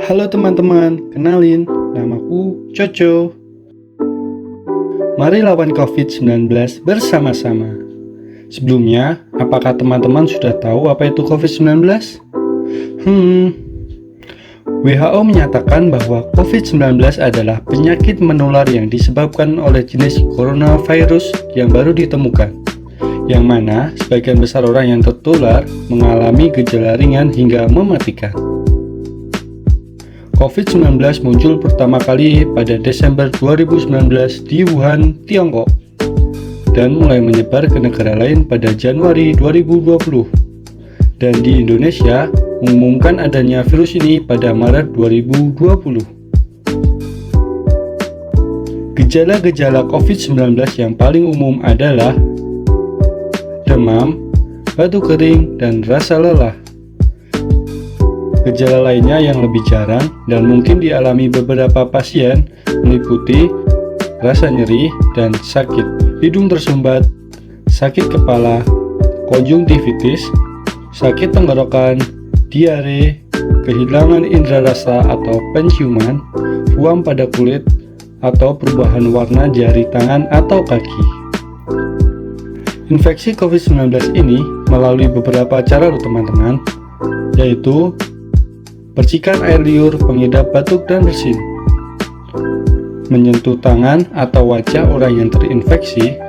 Halo teman-teman, kenalin, namaku Coco. Mari lawan COVID-19 bersama-sama. Sebelumnya, apakah teman-teman sudah tahu apa itu COVID-19? WHO menyatakan bahwa COVID-19 adalah penyakit menular yang disebabkan oleh jenis coronavirus yang baru ditemukan, yang mana sebagian besar orang yang tertular mengalami gejala ringan hingga mematikan. COVID-19 muncul pertama kali pada Desember 2019 di Wuhan, Tiongkok, dan mulai menyebar ke negara lain pada Januari 2020. Dan di Indonesia, mengumumkan adanya virus ini pada Maret 2020. Gejala-gejala COVID-19 yang paling umum adalah demam, batuk kering, dan rasa lelah. Gejala lainnya yang lebih jarang dan mungkin dialami beberapa pasien meliputi rasa nyeri dan sakit hidung tersumbat, sakit kepala, konjungtivitis, sakit tenggorokan, diare, kehilangan indera rasa atau penciuman, ruam pada kulit, atau perubahan warna jari tangan atau kaki. Infeksi COVID-19 ini melalui beberapa cara loh teman-teman, yaitu percikan air liur pengidap batuk dan bersin, menyentuh tangan atau wajah orang yang terinfeksi,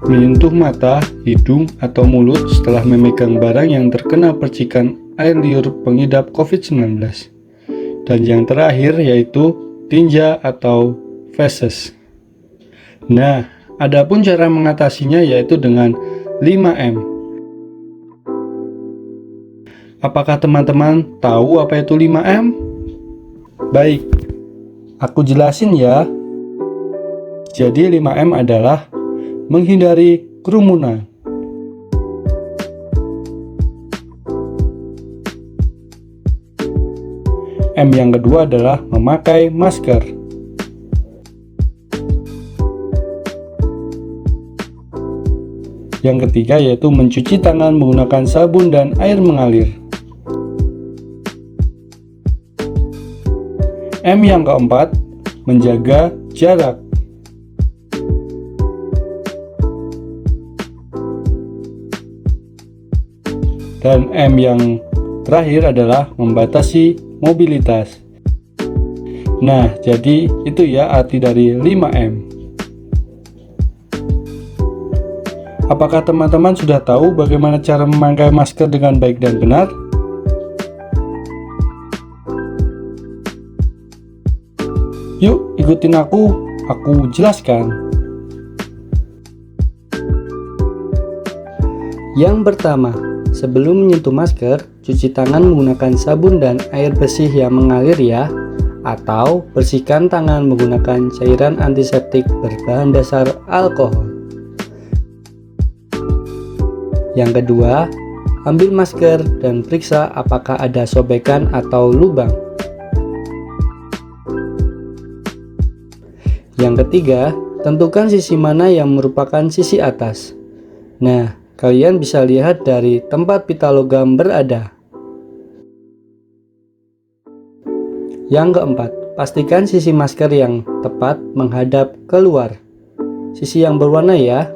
menyentuh mata, hidung, atau mulut setelah memegang barang yang terkena percikan air liur pengidap COVID-19. Dan yang terakhir yaitu tinja atau feses. Nah, adapun cara mengatasinya yaitu dengan 5M. Apakah teman-teman tahu apa itu 5M? Baik, aku jelasin ya. Jadi 5M adalah menghindari kerumunan, M yang kedua adalah memakai masker, yang ketiga yaitu mencuci tangan menggunakan sabun dan air mengalir, M yang keempat, menjaga jarak. Dan M yang terakhir adalah membatasi mobilitas. Nah, jadi itu ya arti dari 5M. Apakah teman-teman sudah tahu bagaimana cara memakai masker dengan baik dan benar? Yuk, ikutin aku jelaskan. Yang pertama, sebelum menyentuh masker, cuci tangan menggunakan sabun dan air bersih yang mengalir ya, atau bersihkan tangan menggunakan cairan antiseptik berbahan dasar alkohol. Yang kedua, ambil masker dan periksa apakah ada sobekan atau lubang. Yang ketiga, tentukan sisi mana yang merupakan sisi atas. Nah, kalian bisa lihat dari tempat pita logam berada. Yang keempat, pastikan sisi masker yang tepat menghadap keluar. Sisi yang berwarna ya.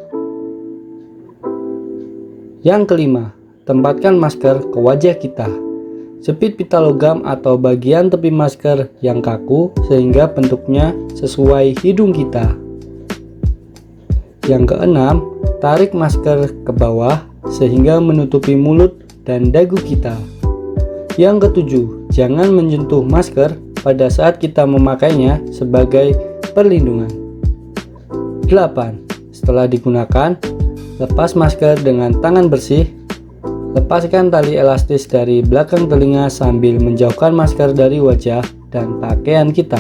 Yang kelima, tempatkan masker ke wajah kita. Jepit pita logam atau bagian tepi masker yang kaku sehingga bentuknya sesuai hidung kita. Yang keenam, tarik masker ke bawah sehingga menutupi mulut dan dagu kita. Yang ketujuh, jangan menyentuh masker pada saat kita memakainya sebagai perlindungan. 8. Setelah digunakan, lepas masker dengan tangan bersih. Lepaskan tali elastis dari belakang telinga sambil menjauhkan masker dari wajah dan pakaian kita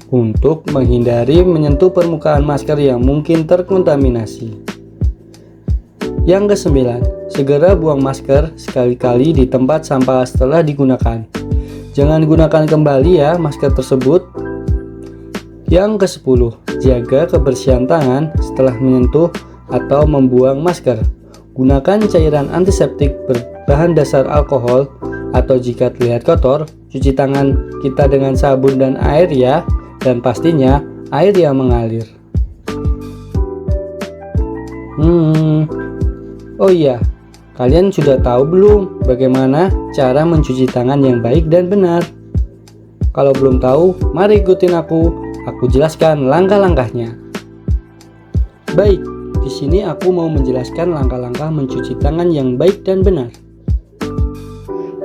untuk menghindari menyentuh permukaan masker yang mungkin terkontaminasi. Yang kesembilan, segera buang masker sekali-kali di tempat sampah setelah digunakan. Jangan gunakan kembali ya masker tersebut. Yang ke-10, jaga kebersihan tangan setelah menyentuh atau membuang masker. Gunakan cairan antiseptik berbahan dasar alkohol atau jika terlihat kotor, cuci tangan kita dengan sabun dan air ya, dan pastinya air yang mengalir. Oh iya, kalian sudah tahu belum bagaimana cara mencuci tangan yang baik dan benar? Kalau belum tahu, mari ikutin aku jelaskan langkah-langkahnya. Baik, di sini aku mau menjelaskan langkah-langkah mencuci tangan yang baik dan benar.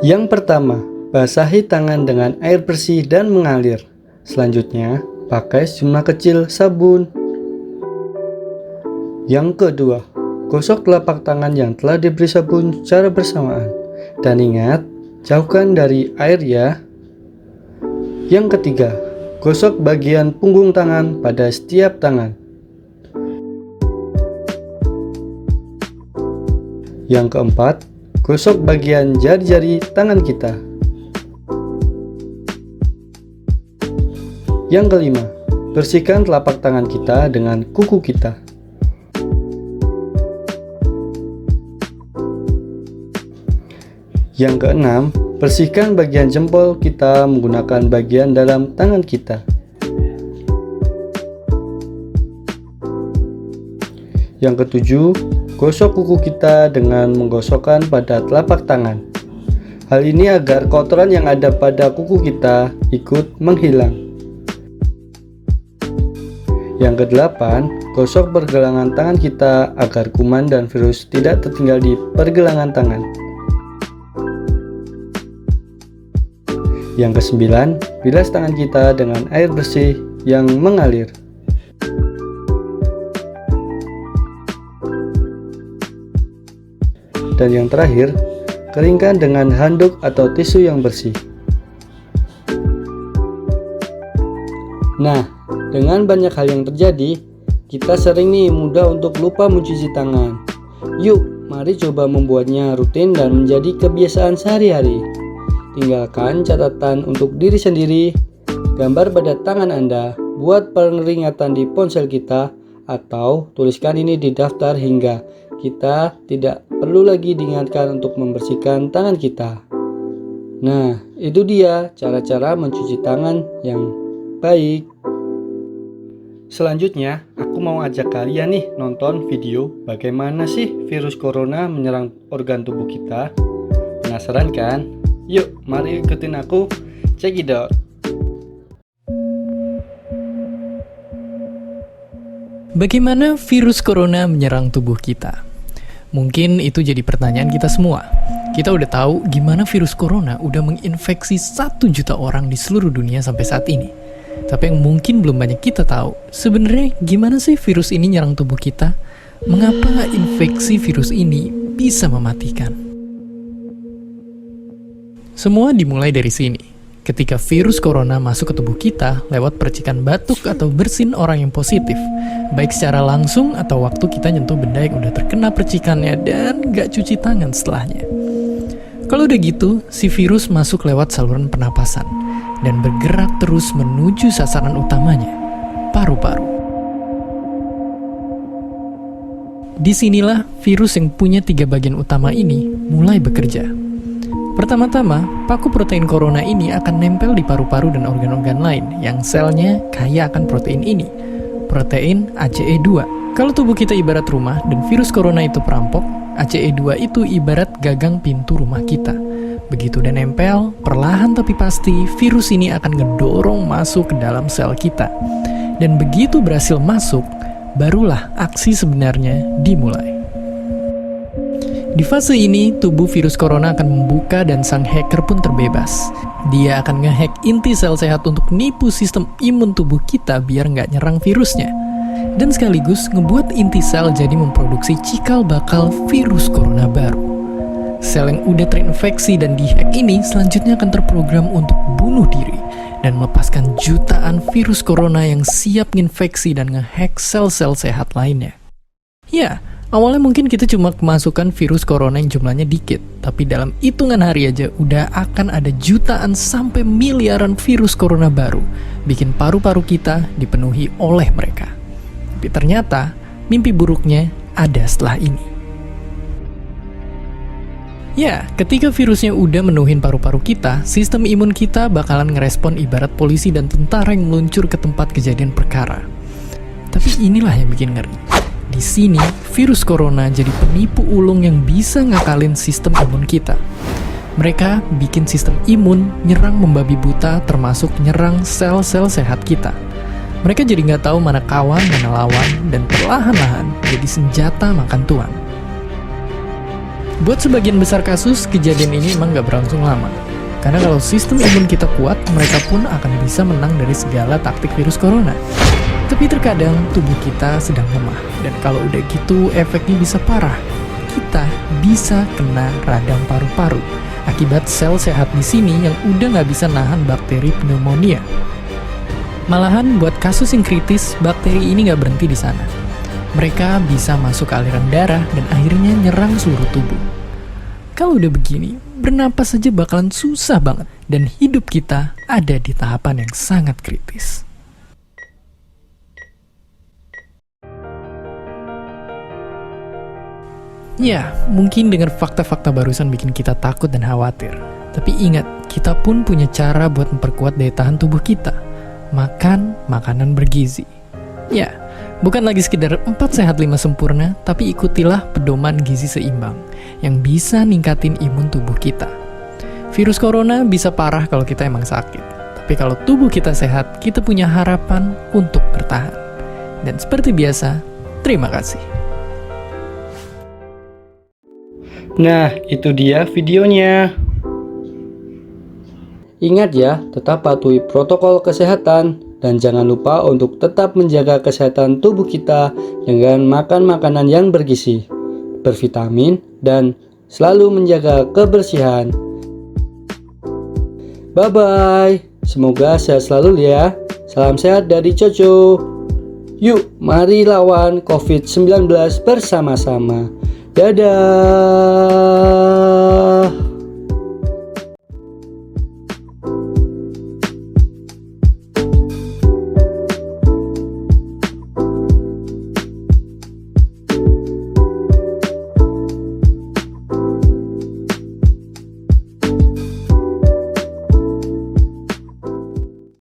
Yang pertama, basahi tangan dengan air bersih dan mengalir. Selanjutnya, pakai sejumlah kecil sabun. Yang kedua, gosok telapak tangan yang telah diberi sabun secara bersamaan. Dan ingat, jauhkan dari air ya. Yang ketiga, gosok bagian punggung tangan pada setiap tangan. Yang keempat, gosok bagian jari-jari tangan kita. Yang kelima, bersihkan telapak tangan kita dengan kuku kita. Yang keenam, bersihkan bagian jempol kita menggunakan bagian dalam tangan kita. Yang ketujuh, gosok kuku kita dengan menggosokkan pada telapak tangan. Hal ini agar kotoran yang ada pada kuku kita ikut menghilang. Yang kedelapan, gosok pergelangan tangan kita agar kuman dan virus tidak tertinggal di pergelangan tangan. Yang kesembilan, bilas tangan kita dengan air bersih yang mengalir. Dan yang terakhir, keringkan dengan handuk atau tisu yang bersih. Nah, dengan banyak hal yang terjadi, kita sering nih mudah untuk lupa mencuci tangan. Yuk, mari coba membuatnya rutin dan menjadi kebiasaan sehari-hari. Tinggalkan catatan untuk diri sendiri, gambar pada tangan Anda, buat peringatan di ponsel kita, atau tuliskan ini di daftar hingga kita tidak perlu lagi diingatkan untuk membersihkan tangan kita. Nah, itu dia cara-cara mencuci tangan yang baik. Selanjutnya, aku mau ajak kalian nih nonton video bagaimana sih virus corona menyerang organ tubuh kita. Penasaran kan? Yuk, mari ikutin aku, check it out. Bagaimana virus corona menyerang tubuh kita? Mungkin itu jadi pertanyaan kita semua. Kita udah tahu gimana virus corona udah menginfeksi 1 juta orang di seluruh dunia sampai saat ini. Tapi yang mungkin belum banyak kita tahu, sebenarnya gimana sih virus ini nyerang tubuh kita? Mengapa infeksi virus ini bisa mematikan? Semua dimulai dari sini. Ketika virus corona masuk ke tubuh kita lewat percikan batuk atau bersin orang yang positif, baik secara langsung atau waktu kita nyentuh benda yang udah terkena percikannya dan gak cuci tangan setelahnya. Kalau udah gitu, si virus masuk lewat saluran pernapasan dan bergerak terus menuju sasaran utamanya, paru-paru. Disinilah virus yang punya 3 bagian utama ini mulai bekerja. Pertama-tama, paku protein corona ini akan nempel di paru-paru dan organ-organ lain yang selnya kaya akan protein ini, protein ACE2. Kalau tubuh kita ibarat rumah dan virus corona itu perampok, ACE2 itu ibarat gagang pintu rumah kita. Begitu udah nempel, perlahan tapi pasti virus ini akan ngedorong masuk ke dalam sel kita. Dan begitu berhasil masuk, barulah aksi sebenarnya dimulai. Di fase ini, tubuh virus corona akan membuka dan sang hacker pun terbebas. Dia akan ngehack inti sel sehat untuk nipu sistem imun tubuh kita biar nggak nyerang virusnya. Dan sekaligus ngebuat inti sel jadi memproduksi cikal bakal virus corona baru. Sel yang udah terinfeksi dan dihack ini selanjutnya akan terprogram untuk bunuh diri dan melepaskan jutaan virus corona yang siap nginfeksi dan ngehack sel-sel sehat lainnya. Ya, awalnya mungkin kita cuma kemasukan virus corona yang jumlahnya dikit, tapi dalam hitungan hari aja udah akan ada jutaan sampai miliaran virus corona baru, bikin paru-paru kita dipenuhi oleh mereka. Tapi ternyata, mimpi buruknya ada setelah ini. Ya, ketika virusnya udah menuhin paru-paru kita, sistem imun kita bakalan ngerespon ibarat polisi dan tentara yang meluncur ke tempat kejadian perkara. Tapi inilah yang bikin ngeri. Di sini, virus corona jadi penipu ulung yang bisa ngakalin sistem imun kita. Mereka bikin sistem imun nyerang membabi buta, termasuk nyerang sel-sel sehat kita. Mereka jadi nggak tahu mana kawan, mana lawan, dan perlahan-lahan jadi senjata makan tuan. Buat sebagian besar kasus, kejadian ini emang nggak berlangsung lama. Karena kalau sistem imun kita kuat, mereka pun akan bisa menang dari segala taktik virus corona. Tapi terkadang tubuh kita sedang lemah, dan kalau udah gitu efeknya bisa parah. Kita bisa kena radang paru-paru akibat sel sehat di sini yang udah nggak bisa nahan bakteri pneumonia. Malahan buat kasus yang kritis, bakteri ini nggak berhenti di sana. Mereka bisa masuk ke aliran darah dan akhirnya nyerang seluruh tubuh. Kalau udah begini, bernapas saja bakalan susah banget dan hidup kita ada di tahapan yang sangat kritis. Ya, mungkin dengan fakta-fakta barusan bikin kita takut dan khawatir. Tapi ingat, kita pun punya cara buat memperkuat daya tahan tubuh kita. Makan makanan bergizi. Ya, bukan lagi sekedar 4 sehat 5 sempurna, tapi ikutilah pedoman gizi seimbang yang bisa ningkatin imun tubuh kita. Virus corona bisa parah kalau kita emang sakit, tapi kalau tubuh kita sehat, kita punya harapan untuk bertahan. Dan seperti biasa, terima kasih. Nah, itu dia videonya. Ingat ya, tetap patuhi protokol kesehatan dan jangan lupa untuk tetap menjaga kesehatan tubuh kita dengan makan makanan yang bergizi, bervitamin, dan selalu menjaga kebersihan. Bye-bye. Semoga sehat selalu ya. Salam sehat dari Coco. Yuk, mari lawan COVID-19 bersama-sama. Dadah.